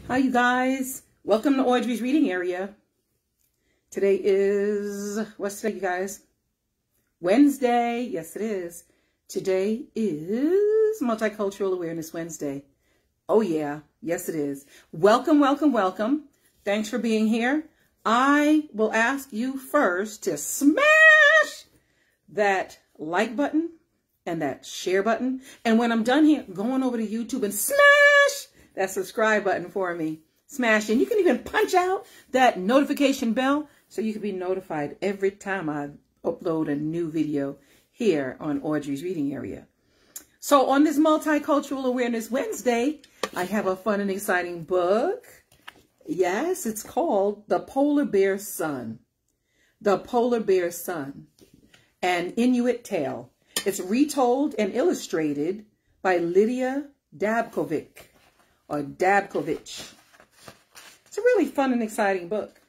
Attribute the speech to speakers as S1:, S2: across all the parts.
S1: Hi, you guys. Welcome to Audrey's reading area. Today is, what's today, you guys? Wednesday. Yes, it is. Today is Multicultural Awareness Wednesday. Oh, yeah. Yes, it is. Welcome, welcome, welcome. Thanks for being here. I will ask you first to smash that like button and that share button. And when I'm done here, go on over to YouTube and smash that subscribe button for me. Smash it. You can even punch out that notification bell so you can be notified every time I upload a new video here on Audrey's reading area. So on this Multicultural Awareness Wednesday, I have a fun and exciting book. Yes, it's called The Polar Bear Sun. The Polar Bear Sun, an Inuit Tale. It's retold and illustrated by Lydia Dabcovich, or Dabcovich. It's a really fun and exciting book.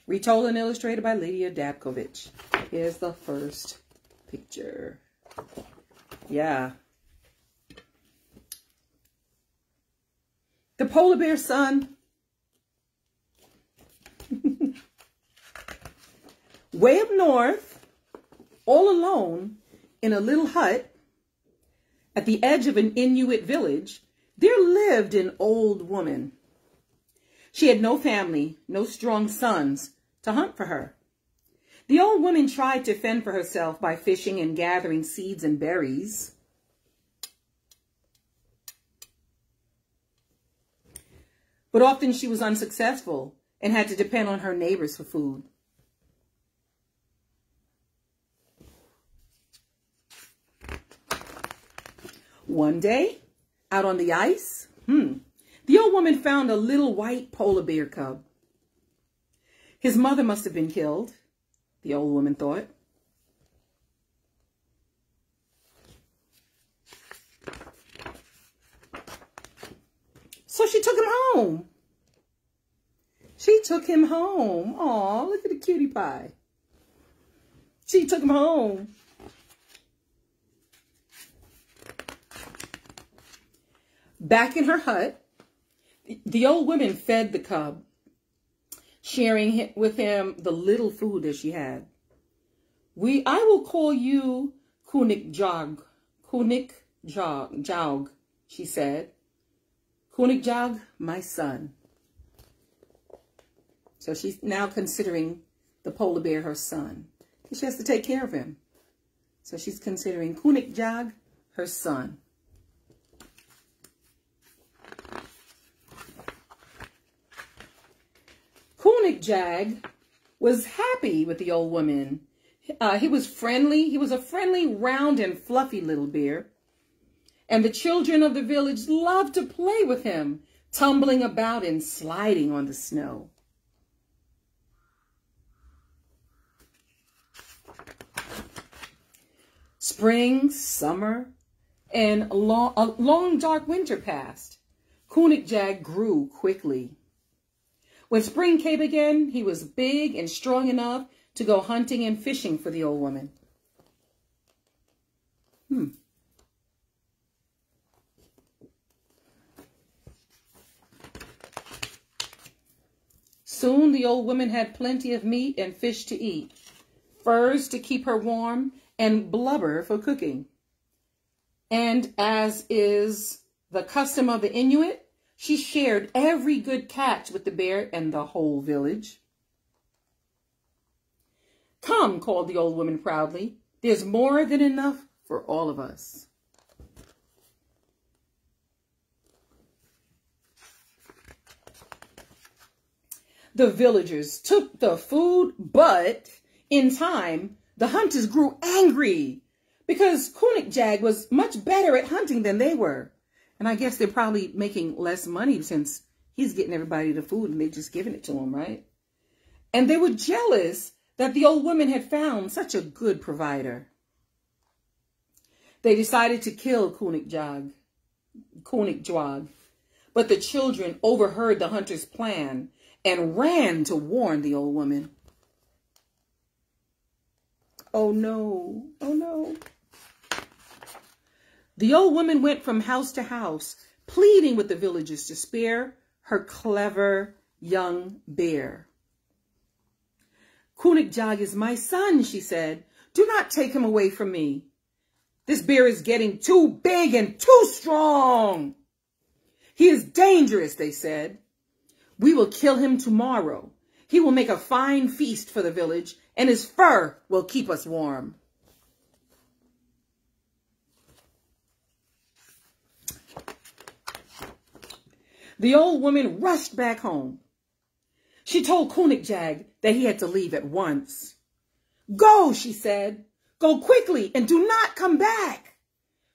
S1: Retold and illustrated by Lydia Dabcovich. Here's the first picture. Yeah. The Polar Bear Sun. Way up north, all alone in a little hut at the edge of an Inuit village, there lived an old woman. She had no family, no strong sons to hunt for her. The old woman tried to fend for herself by fishing and gathering seeds and berries. But often she was unsuccessful and had to depend on her neighbors for food. One day, out on the ice, the old woman found a little white polar bear cub. His mother must have been killed, the old woman thought. So she took him home. She took him home. Aw, look at the cutie pie. She took him home. Back in her hut, the old woman fed the cub, sharing with him the little food that she had. I will call you Kunik Jog, she said. Kunik Jog, my son. So she's now considering the polar bear her son. She has to take care of him. So she's considering Kunik Jog her son. Kunik Jag was happy with the old woman. He was friendly. He was a friendly, round, and fluffy little bear. And the children of the village loved to play with him, tumbling about and sliding on the snow. Spring, summer, and a long dark winter passed. Kunik Jag grew quickly. When spring came again, he was big and strong enough to go hunting and fishing for the old woman. Soon the old woman had plenty of meat and fish to eat, furs to keep her warm, and blubber for cooking. And as is the custom of the Inuit, she shared every good catch with the bear and the whole village. Come, called the old woman proudly. There's more than enough for all of us. The villagers took the food, but in time, the hunters grew angry because Kunik Jag was much better at hunting than they were. And I guess they're probably making less money since he's getting everybody the food and they're just giving it to him, right? And they were jealous that the old woman had found such a good provider. They decided to kill Kunik Jag. But the children overheard the hunter's plan and ran to warn the old woman. Oh no, oh no. The old woman went from house to house, pleading with the villagers to spare her clever young bear. "Kunigdag is my son," she said. "Do not take him away from me. This bear is getting too big and too strong. He is dangerous," they said. "We will kill him tomorrow. He will make a fine feast for the village, and his fur will keep us warm." The old woman rushed back home. She told Kunigdag that he had to leave at once. "Go," she said. "Go quickly and do not come back."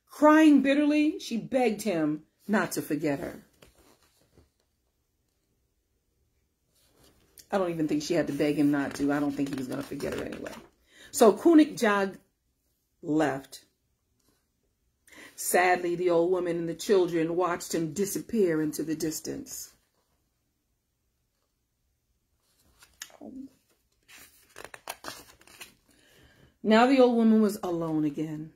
S1: Crying bitterly, she begged him not to forget her. I don't even think she had to beg him not to. I don't think he was going to forget her anyway. So Kunigdag left. Sadly, the old woman and the children watched him disappear into the distance. Now the old woman was alone again.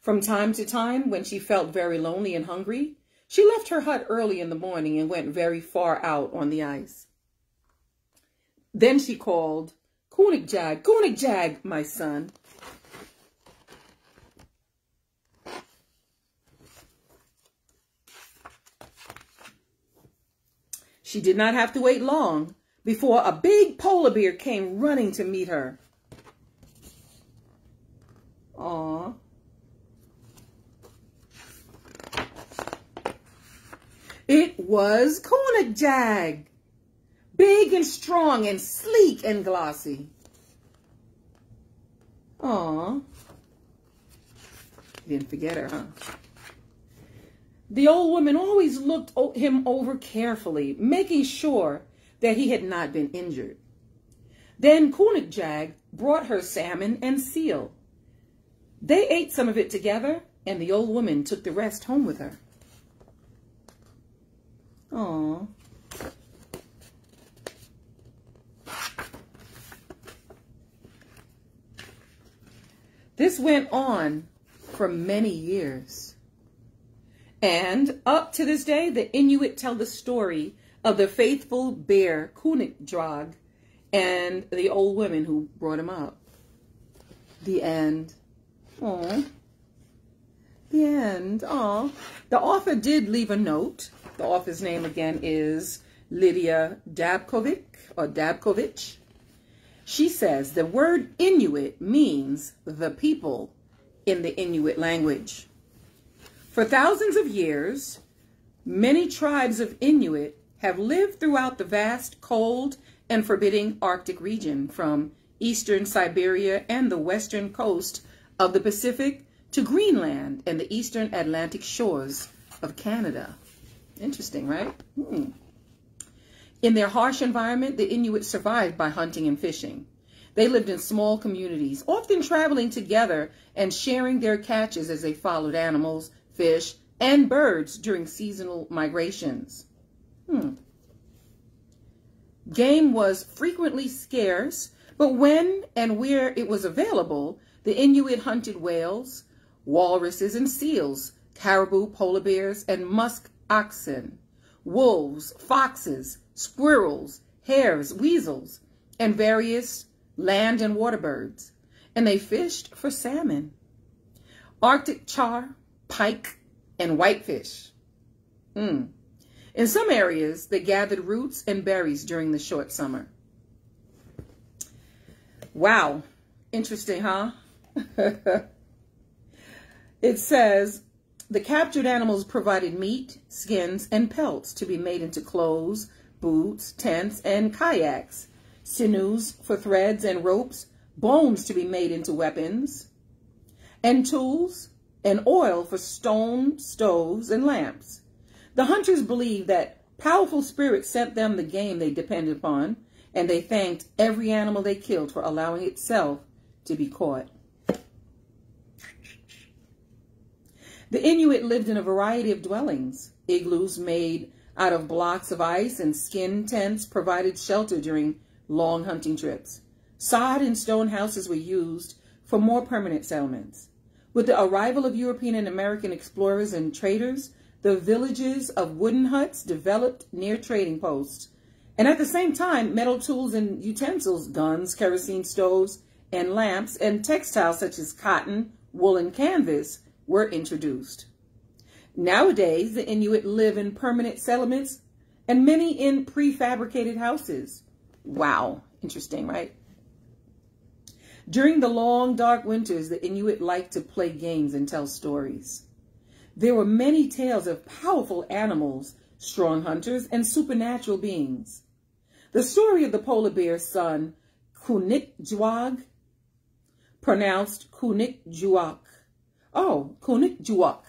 S1: From time to time, when she felt very lonely and hungry, she left her hut early in the morning and went very far out on the ice. Then she called, "Kunigdag, Kunigdag, my son." She did not have to wait long before a big polar bear came running to meet her. Aww. It was Kunigdag, big and strong and sleek and glossy. Aww. Didn't forget her, huh? The old woman always looked him over carefully, making sure that he had not been injured. Then Kunigdag brought her salmon and seal. They ate some of it together, and the old woman took the rest home with her. Aww. This went on for many years. And up to this day, the Inuit tell the story of the faithful bear Kunigdag and the old woman who brought him up. The end. Aww. The end. Aww. The author did leave a note. The author's name again is Lydia Dabcovich or Dabcovich. She says the word Inuit means the people in the Inuit language. For thousands of years, many tribes of Inuit have lived throughout the vast, cold, and forbidding Arctic region, from eastern Siberia and the western coast of the Pacific to Greenland and the eastern Atlantic shores of Canada. Interesting, right? In their harsh environment, the Inuit survived by hunting and fishing. They lived in small communities, often traveling together and sharing their catches as they followed animals, fish, and birds during seasonal migrations. Game was frequently scarce, but when and where it was available, the Inuit hunted whales, walruses and seals, caribou, polar bears, and musk oxen, wolves, foxes, squirrels, hares, weasels, and various land and water birds. And they fished for salmon, Arctic char, pike, and whitefish. In some areas, they gathered roots and berries during the short summer. Wow. Interesting, huh? It says, the captured animals provided meat, skins, and pelts to be made into clothes, boots, tents, and kayaks, sinews for threads and ropes, bones to be made into weapons, and tools, and oil for stone stoves and lamps. The hunters believed that powerful spirits sent them the game they depended upon, and they thanked every animal they killed for allowing itself to be caught. The Inuit lived in a variety of dwellings. Igloos made out of blocks of ice and skin tents provided shelter during long hunting trips. Sod and stone houses were used for more permanent settlements. With the arrival of European and American explorers and traders, the villages of wooden huts developed near trading posts. And at the same time, metal tools and utensils, guns, kerosene stoves, and lamps, and textiles such as cotton, wool, and canvas were introduced. Nowadays, the Inuit live in permanent settlements and many in prefabricated houses. Wow, interesting, right? During the long, dark winters, the Inuit liked to play games and tell stories. There were many tales of powerful animals, strong hunters, and supernatural beings. The story of the polar bear's son, Kunikjuak, pronounced Kunikjuak. Oh, Kunikjuak.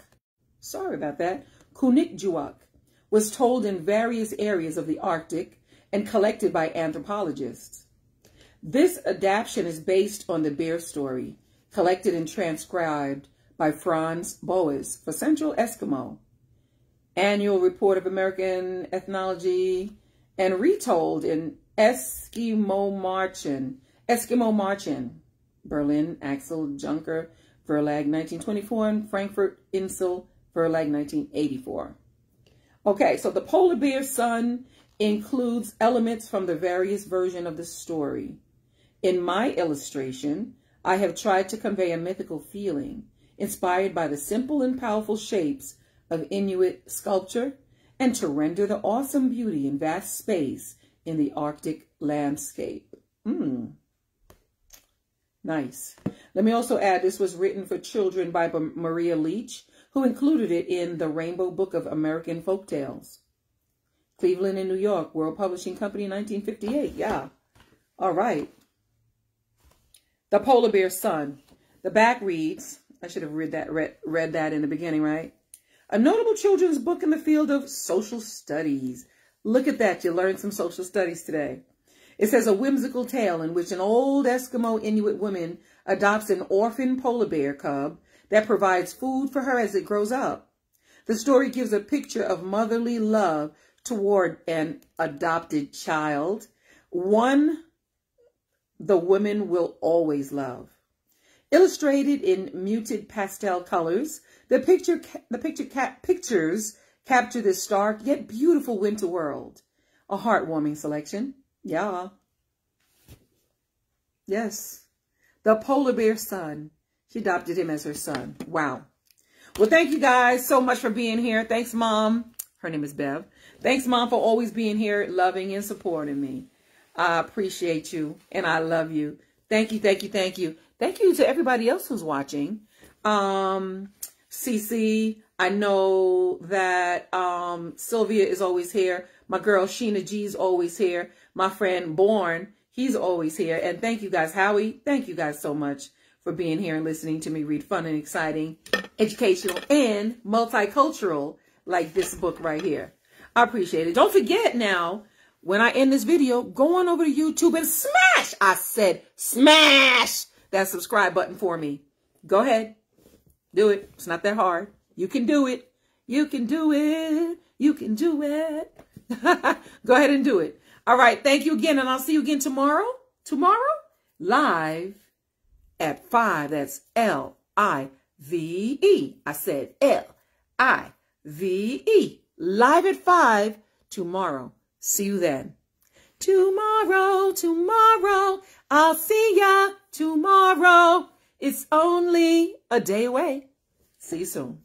S1: Sorry about that. Kunikjuak was told in various areas of the Arctic and collected by anthropologists. This adaptation is based on the bear story, collected and transcribed by Franz Boas for Central Eskimo, Annual Report of American Ethnology, and Retold in Eskimo Marchen, Berlin, Axel Junker, Verlag 1924, and Frankfurt Insel, Verlag 1984. Okay, so the polar bear's son includes elements from the various versions of the story. In my illustration, I have tried to convey a mythical feeling inspired by the simple and powerful shapes of Inuit sculpture and to render the awesome beauty in vast space in the Arctic landscape. Nice. Let me also add, this was written for children by Maria Leach, who included it in the Rainbow Book of American Folktales. Cleveland and New York, World Publishing Company, 1958. Yeah. All right. The Polar Bear's Son. The back reads, I should have read that in the beginning, right? A notable children's book in the field of social studies. Look at that. You learned some social studies today. It says a whimsical tale in which an old Eskimo Inuit woman adopts an orphan polar bear cub that provides food for her as it grows up. The story gives a picture of motherly love toward an adopted child, one the woman will always love. Illustrated in muted pastel colors, the pictures capture this stark yet beautiful winter world. A heartwarming selection. Yeah. Yes. The polar bear's son. She adopted him as her son. Wow. Well, thank you guys so much for being here. Thanks, Mom. Her name is Bev. Thanks, Mom, for always being here, loving and supporting me. I appreciate you, and I love you. Thank you, thank you, thank you. Thank you to everybody else who's watching. Cece, I know that Sylvia is always here. My girl Sheena G is always here. My friend Born, he's always here. And thank you guys. Howie, thank you guys so much for being here and listening to me read fun and exciting, educational, and multicultural like this book right here. I appreciate it. Don't forget now, when I end this video, go on over to YouTube and smash, I said smash that subscribe button for me. Go ahead. Do it. It's not that hard. You can do it. You can do it. You can do it. Go ahead and do it. All right. Thank you again. And I'll see you again tomorrow. Tomorrow, live at 5. That's L-I-V-E. I said L-I-V-E. Live at 5 tomorrow. See you then. Tomorrow, tomorrow. I'll see ya tomorrow. It's only a day away. See you soon.